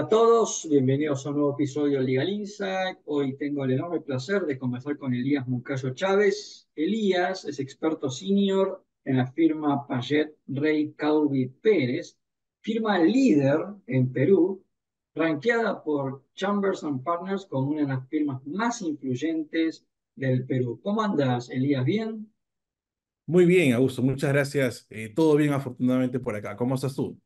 Hola a todos, bienvenidos a un nuevo episodio de Legal Insight. Hoy tengo el enorme placer de conversar con Elías Moncayo Chávez. Elías es experto senior en la firma Payet Rey Calvi Pérez, firma líder en Perú, rankeada por Chambers and Partners como una de las firmas más influyentes del Perú. ¿Cómo andas, Elías? ¿Bien? Muy bien, Augusto, muchas gracias. Todo bien, afortunadamente, por acá. ¿Cómo estás tú?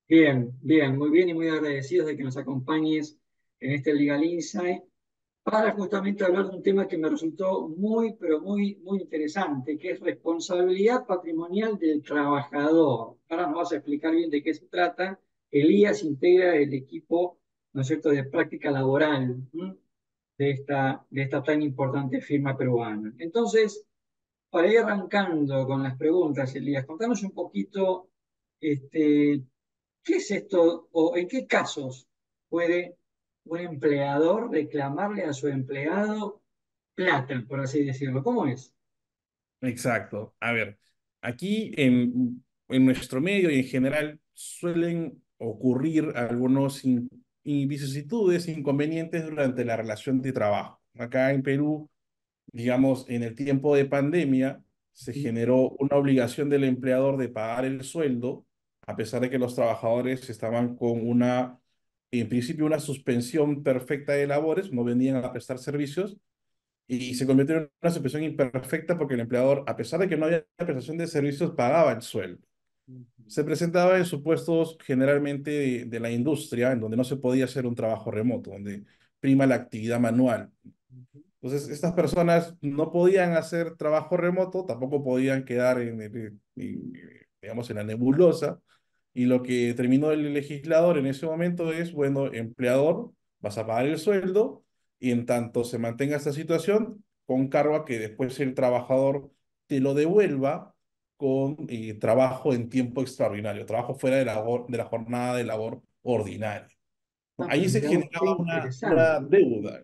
Bien, bien, muy bien y muy agradecidos de que nos acompañes en este Legal Insight para justamente hablar de un tema que me resultó muy, pero muy interesante, que es responsabilidad patrimonial del trabajador. Ahora nos vas a explicar bien de qué se trata. Elías integra el equipo, ¿no es cierto?, de práctica laboral, ¿m? de esta tan importante firma peruana. Entonces, para ir arrancando con las preguntas, Elías, contanos un poquito, este, ¿qué es esto o en qué casos puede un empleador reclamarle a su empleado plata, por así decirlo? ¿Cómo es? Exacto. A ver, aquí en nuestro medio y en general suelen ocurrir algunos vicisitudes, inconvenientes durante la relación de trabajo. Acá en Perú, digamos, en el tiempo de pandemia, se generó una obligación del empleador de pagar el sueldo, a pesar de que los trabajadores estaban con en principio, una suspensión perfecta de labores, no venían a prestar servicios, y se convirtió en una suspensión imperfecta porque el empleador, a pesar de que no había prestación de servicios, pagaba el sueldo. Se presentaba en supuestos generalmente de la industria, en donde no se podía hacer un trabajo remoto, donde prima la actividad manual. Entonces, estas personas no podían hacer trabajo remoto, tampoco podían quedar digamos, en la nebulosa. Y lo que terminó el legislador en ese momento es, bueno, empleador, vas a pagar el sueldo y en tanto se mantenga esta situación, con cargo a que después el trabajador te lo devuelva con trabajo en tiempo extraordinario, trabajo fuera de la jornada de labor ordinaria. ¿No? Ah, Ahí pero se mira vos, qué generaba una interesante. deuda.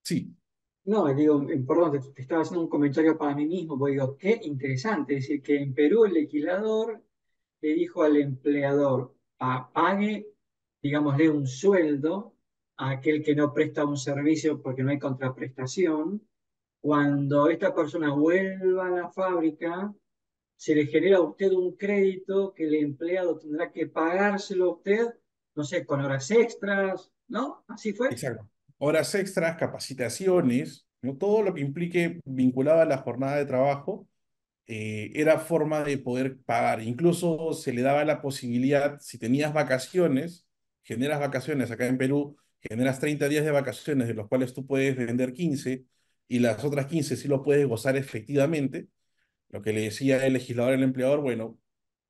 Sí. No, digo, perdón, te estaba haciendo un comentario para mí mismo, porque digo, qué interesante. Es decir, que en Perú el legislador le dijo al empleador, pague, digámosle, un sueldo a aquel que no presta un servicio porque no hay contraprestación. Cuando esta persona vuelva a la fábrica, se le genera a usted un crédito que el empleado tendrá que pagárselo a usted, no sé, con horas extras, ¿no? ¿Así fue? Exacto. Horas extras, capacitaciones, ¿no? Todo lo que implique vinculado a la jornada de trabajo, era forma de poder pagar. Incluso se le daba la posibilidad, si tenías vacaciones, generas vacaciones acá en Perú, generas 30 días de vacaciones, de los cuales tú puedes vender 15 y las otras 15 sí lo puedes gozar efectivamente. Lo que le decía el legislador al empleador, bueno,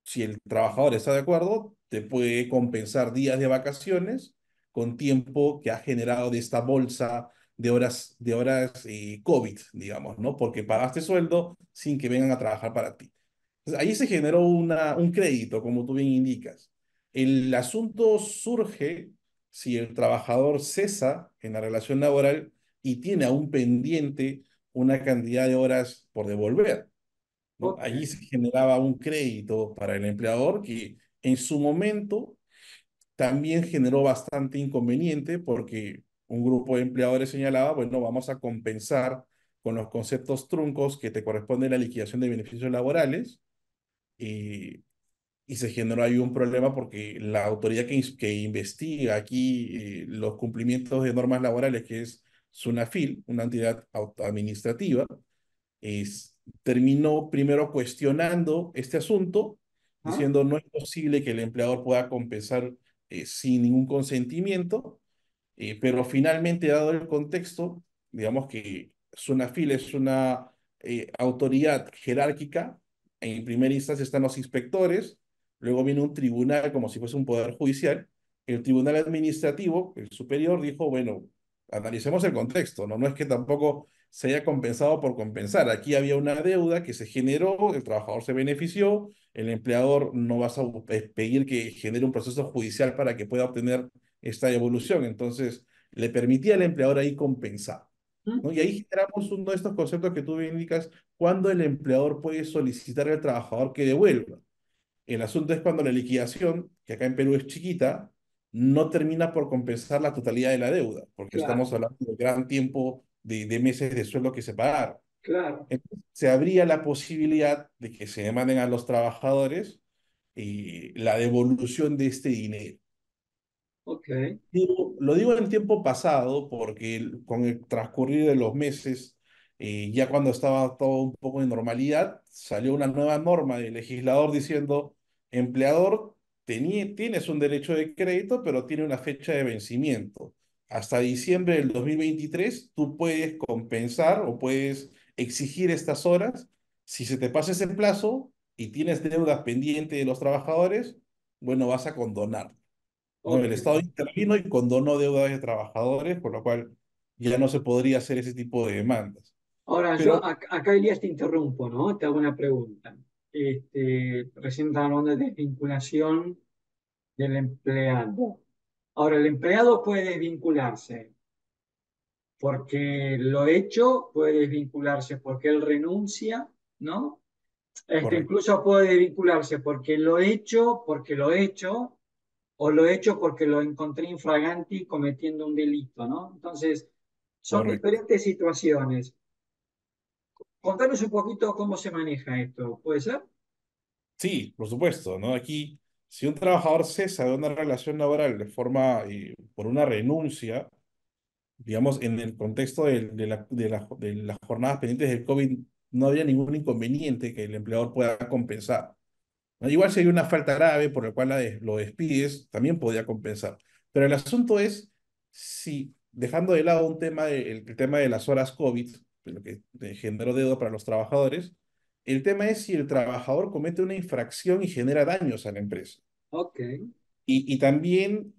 si el trabajador está de acuerdo, te puede compensar días de vacaciones con tiempo que ha generado de esta bolsa de horas COVID, digamos, ¿no? Porque pagaste sueldo sin que vengan a trabajar para ti. Entonces, ahí se generó un crédito, como tú bien indicas. El asunto surge si el trabajador cesa en la relación laboral y tiene aún pendiente una cantidad de horas por devolver. ¿No? Ok. Allí se generaba un crédito para el empleador que en su momento también generó bastante inconveniente porque un grupo de empleadores señalaba, bueno, vamos a compensar con los conceptos truncos que te corresponde la liquidación de beneficios laborales y, y se generó ahí un problema porque la autoridad que investiga aquí los cumplimientos de normas laborales, que es SUNAFIL, una entidad administrativa, terminó primero cuestionando este asunto, ¿Ah? diciendo no es posible que el empleador pueda compensar sin ningún consentimiento, pero finalmente, dado el contexto, digamos que SUNAFIL es una autoridad jerárquica, en primera instancia están los inspectores, luego viene un tribunal como si fuese un poder judicial, el tribunal administrativo, el superior, dijo, bueno, analicemos el contexto, ¿no? No es que tampoco se haya compensado por compensar. Aquí había una deuda que se generó, el trabajador se benefició, el empleador no vas a pedir que genere un proceso judicial para que pueda obtener esta devolución. Entonces, le permitía al empleador ahí compensar. ¿Mm? ¿No? Y ahí generamos uno de estos conceptos que tú bien indicas, cuando el empleador puede solicitar al trabajador que devuelva. El asunto es cuando la liquidación, que acá en Perú es chiquita, no termina por compensar la totalidad de la deuda, porque claro, estamos hablando de gran tiempo de meses de sueldo que se pagaron. claro, Entonces, se habría la posibilidad de que se demanden a los trabajadores la devolución de este dinero. ok, Lo digo en tiempo pasado porque con el transcurrir de los meses, ya cuando estaba todo un poco en normalidad, salió una nueva norma del legislador diciendo, empleador, tienes un derecho de crédito, pero tiene una fecha de vencimiento. Hasta diciembre del 2023, tú puedes compensar o puedes exigir estas horas. Si se te pasa ese plazo y tienes deudas pendientes de los trabajadores, bueno, vas a condonar. ¿No? ok. El Estado intervino y condonó deudas de trabajadores, por lo cual ya no se podría hacer ese tipo de demandas. Ahora, yo Pero, acá, Elías, te interrumpo, ¿no? Te hago una pregunta. Recién estaba hablando de desvinculación del empleado. Ahora, el empleado puede desvincularse porque lo hecho, puede desvincularse porque él renuncia, ¿no? correcto, Incluso puede desvincularse porque lo hecho, o lo hecho porque lo encontré infraganti cometiendo un delito, ¿no? Entonces, son correcto. diferentes situaciones. Contanos un poquito cómo se maneja esto, ¿puede ser? Sí, por supuesto, ¿no? Aquí, si un trabajador cesa de una relación laboral de forma, por una renuncia, digamos, en el contexto de las jornadas pendientes del COVID, no había ningún inconveniente que el empleador pueda compensar. ¿No? Igual si hay una falta grave por la cual lo despides, también podría compensar. Pero el asunto es si, dejando de lado un tema el tema de las horas COVID, de lo que generó deuda para los trabajadores, el tema es si el trabajador comete una infracción y genera daños a la empresa. Ok, Y también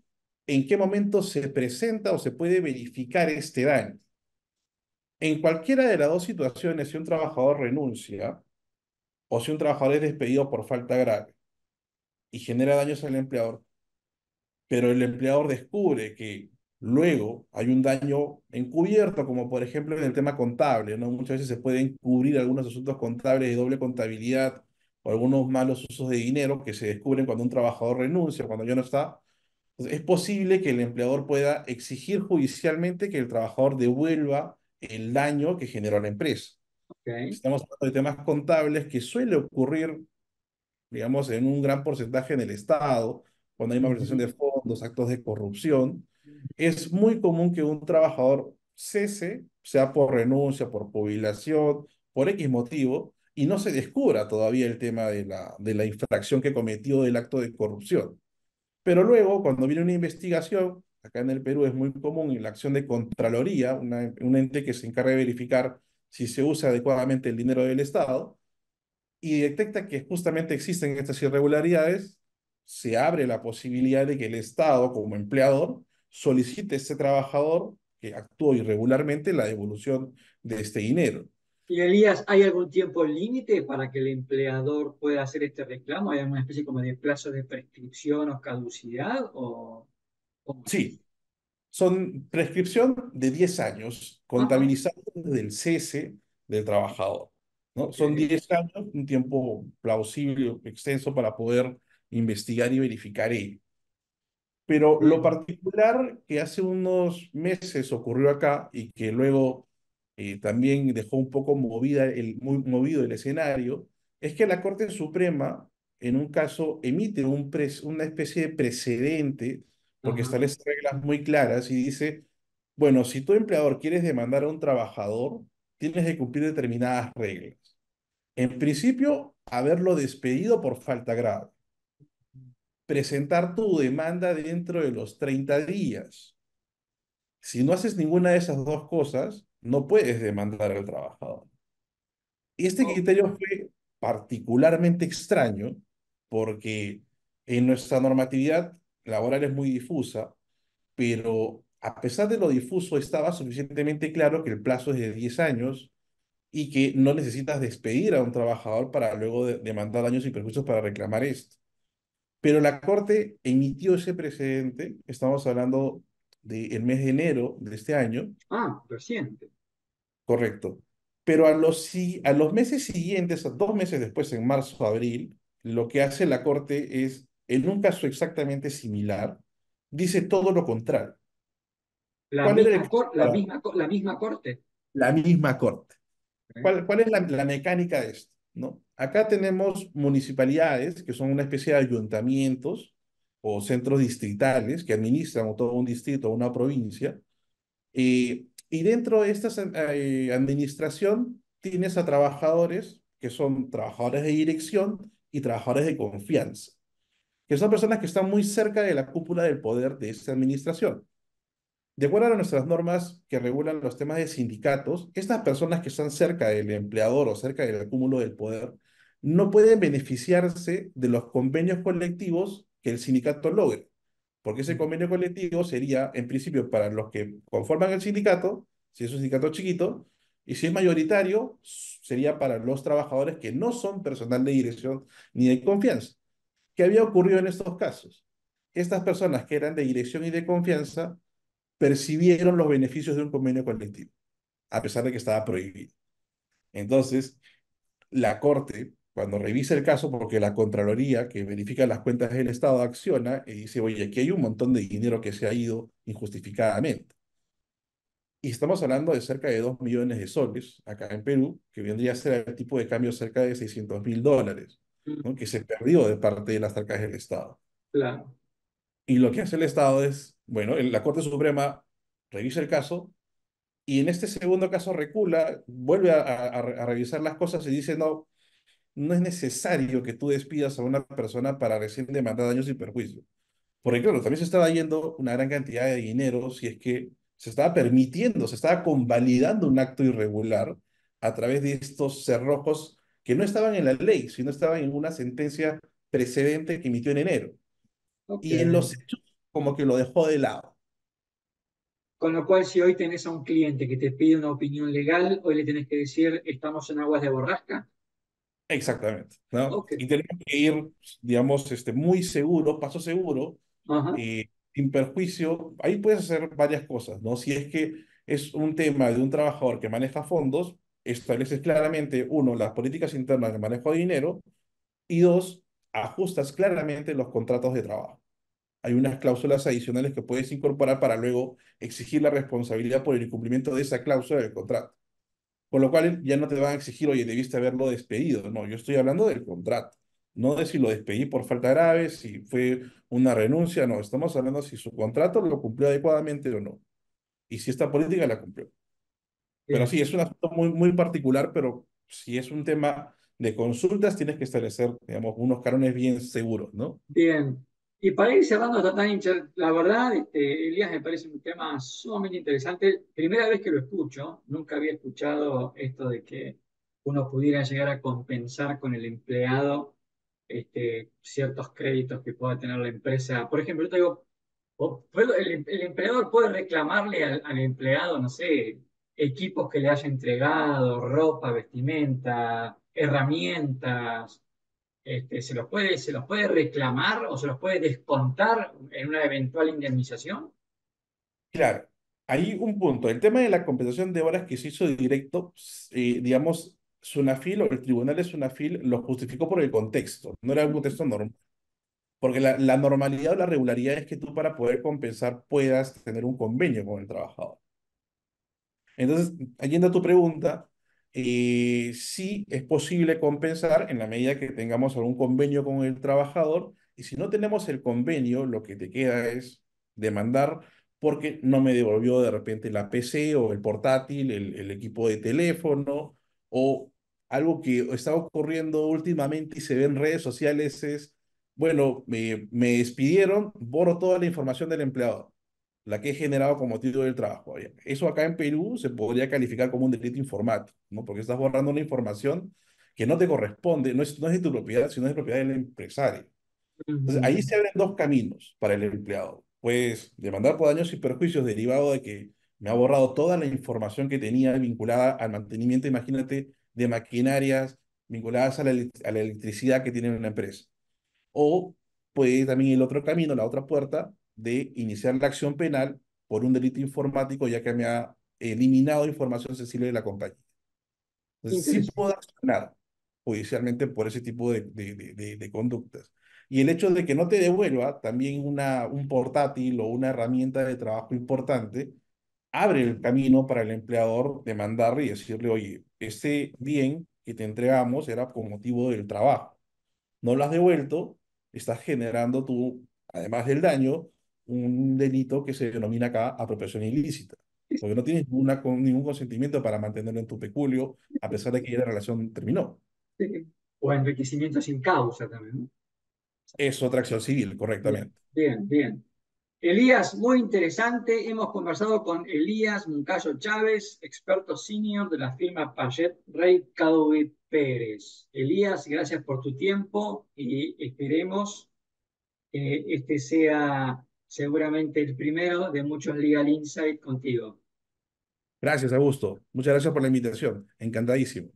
en qué momento se presenta o se puede verificar este daño. En cualquiera de las dos situaciones, si un trabajador renuncia o si un trabajador es despedido por falta grave y genera daños al empleador, pero el empleador descubre que luego hay un daño encubierto, como por ejemplo en el tema contable, ¿no? Muchas veces se pueden cubrir algunos asuntos contables de doble contabilidad o algunos malos usos de dinero que se descubren cuando un trabajador renuncia, cuando ya no está. Entonces, es posible que el empleador pueda exigir judicialmente que el trabajador devuelva el daño que generó la empresa. ok. Estamos hablando de temas contables que suele ocurrir, digamos, en un gran porcentaje en el Estado, cuando hay malversación de Ujú. fondos, actos de corrupción. Es muy común que un trabajador cese, sea por renuncia, por jubilación, por X motivo, y no se descubra todavía el tema de la infracción que cometió del acto de corrupción. Pero luego, cuando viene una investigación, acá en el Perú es muy común en la acción de Contraloría, un ente que se encarga de verificar si se usa adecuadamente el dinero del Estado, y detecta que justamente existen estas irregularidades, se abre la posibilidad de que el Estado, como empleador, solicite a este trabajador que actuó irregularmente la devolución de este dinero. Y Elías, ¿hay algún tiempo límite para que el empleador pueda hacer este reclamo? ¿Hay alguna especie como de plazo de prescripción o caducidad? ¿O cómo es eso? Sí, son prescripción de 10 años, Ajá, contabilizando desde el cese del trabajador, ¿no? ok. Son 10 años, un tiempo plausible, extenso para poder investigar y verificar ello. Pero lo Bien. particular que hace unos meses ocurrió acá y que luego también dejó un poco muy movido el escenario, es que la Corte Suprema, en un caso, emite una especie de precedente, porque Ajá. establece reglas muy claras y dice, bueno, si tu empleador quieres demandar a un trabajador, tienes que cumplir determinadas reglas. En principio, haberlo despedido por falta grave, presentar tu demanda dentro de los 30 días. Si no haces ninguna de esas dos cosas, no puedes demandar al trabajador. Y este Oh, criterio fue particularmente extraño porque en nuestra normatividad laboral es muy difusa, pero a pesar de lo difuso estaba suficientemente claro que el plazo es de 10 años y que no necesitas despedir a un trabajador para luego demandar daños y perjuicios para reclamar esto. Pero la Corte emitió ese precedente, estamos hablando del mes de enero de este año, reciente. correcto. Pero a los meses siguientes, a 2 meses después, en marzo, abril, lo que hace la Corte es, en un caso exactamente similar, dice todo lo contrario. La ¿Cuál era el misma, caso la misma corte. la misma corte? ¿Eh? ¿Cuál es la mecánica de esto? ¿No? Acá tenemos municipalidades que son una especie de ayuntamientos o centros distritales que administran todo un distrito o una provincia. Y dentro de esta administración tienes a trabajadores que son trabajadores de dirección y trabajadores de confianza, que son personas que están muy cerca de la cúpula del poder de esta administración. De acuerdo a nuestras normas que regulan los temas de sindicatos, estas personas que están cerca del empleador o cerca del acúmulo del poder no pueden beneficiarse de los convenios colectivos que el sindicato logre, porque ese convenio colectivo sería, en principio, para los que conforman el sindicato, si es un sindicato chiquito, y si es mayoritario, sería para los trabajadores que no son personal de dirección ni de confianza. ¿Qué había ocurrido en estos casos? Estas personas que eran de dirección y de confianza percibieron los beneficios de un convenio colectivo, a pesar de que estaba prohibido. Entonces, la Corte, cuando revisa el caso, porque la Contraloría, que verifica las cuentas del Estado, acciona y dice, oye, aquí hay un montón de dinero que se ha ido injustificadamente. Y estamos hablando de cerca de 2 millones de soles acá en Perú, que vendría a ser el tipo de cambio cerca de $600.000, Mm, ¿no? Que se perdió de parte de las arcas del Estado. claro. Y lo que hace el Estado es, bueno, la Corte Suprema revisa el caso. Y en este segundo caso recula, vuelve a revisar las cosas y dice, no, no es necesario que tú despidas a una persona para recién demandar daños y perjuicios. Porque claro, también se estaba yendo una gran cantidad de dinero si es que se estaba permitiendo, se estaba convalidando un acto irregular a través de estos cerrojos que no estaban en la ley, sino estaban en una sentencia precedente que emitió en enero. Ok. Y en los hechos como que lo dejó de lado. Con lo cual, si hoy tenés a un cliente que te pide una opinión legal, hoy le tenés que decir, estamos en aguas de borrasca. Exactamente, ¿no? Ok. Y tenemos que ir, digamos, muy seguro, paso seguro, Ajá. sin perjuicio. Ahí puedes hacer varias cosas, ¿no? Si es que es un tema de un trabajador que maneja fondos, estableces claramente, uno, las políticas internas de manejo de dinero y dos, ajustas claramente los contratos de trabajo. Hay unas cláusulas adicionales que puedes incorporar para luego exigir la responsabilidad por el incumplimiento de esa cláusula del contrato. Con lo cual ya no te van a exigir, oye, debiste haberlo despedido. No, yo estoy hablando del contrato. No de si lo despedí por falta grave, si fue una renuncia, no. Estamos hablando si su contrato lo cumplió adecuadamente o no. Y si esta política la cumplió. Pero Bien. sí, es un asunto muy particular, pero si es un tema de consultas, tienes que establecer, digamos, unos cánones bien seguros, ¿no? Bien. Y para ir cerrando esta tan la verdad, Elías, me parece un tema sumamente interesante. Primera vez que lo escucho, nunca había escuchado esto de que uno pudiera llegar a compensar con el empleado ciertos créditos que pueda tener la empresa. Por ejemplo, yo te digo, el empleador puede reclamarle al empleado, no sé, equipos que le haya entregado, ropa, vestimenta, herramientas, se los puede reclamar o se los puede descontar en una eventual indemnización. Claro, hay un punto. El tema de la compensación de horas que se hizo directo, digamos, Sunafil o el tribunal de Sunafil lo justificó por el contexto, no era un contexto normal. Porque la normalidad o la regularidad es que tú para poder compensar puedas tener un convenio con el trabajador. Entonces, yendo a tu pregunta, sí es posible compensar en la medida que tengamos algún convenio con el trabajador y si no tenemos el convenio, lo que te queda es demandar porque no me devolvió de repente la PC o el portátil, el equipo de teléfono o algo que está ocurriendo últimamente y se ve en redes sociales es, bueno, me despidieron, borro toda la información del empleador la que he generado con motivo del trabajo. Oye, eso acá en Perú se podría calificar como un delito informático, ¿no? Porque estás borrando una información que no te corresponde, no es de tu propiedad, sino es de propiedad del empresario. Entonces, ahí Ujú. se abren dos caminos para el empleado. Puedes demandar por daños y perjuicios derivado de que me ha borrado toda la información que tenía vinculada al mantenimiento, imagínate, de maquinarias vinculadas a la electricidad que tiene una empresa. O puede también el otro camino, la otra puerta, de iniciar la acción penal por un delito informático, ya que me ha eliminado información sensible de la compañía. Entonces, sí Interesante. puedo accionar judicialmente por ese tipo de conductas. Y el hecho de que no te devuelva también un portátil o una herramienta de trabajo importante, abre el camino para el empleador demandarle y decirle, oye, este bien que te entregamos era con motivo del trabajo, no lo has devuelto, estás generando tú, además del daño, un delito que se denomina acá apropiación ilícita, porque no tienes ningún consentimiento para mantenerlo en tu peculio, a pesar de que ya la relación terminó. O enriquecimiento sin causa también, ¿no? Es otra acción civil, Bien, correctamente. bien, bien. Elías, muy interesante. Hemos conversado con Elías Muncayo Chávez, experto senior de la firma Payet Rey Cadovi Pérez. Elías, gracias por tu tiempo y esperemos que este sea seguramente el primero de muchos Legal Insight contigo. Gracias, Augusto. Muchas gracias por la invitación. Encantadísimo.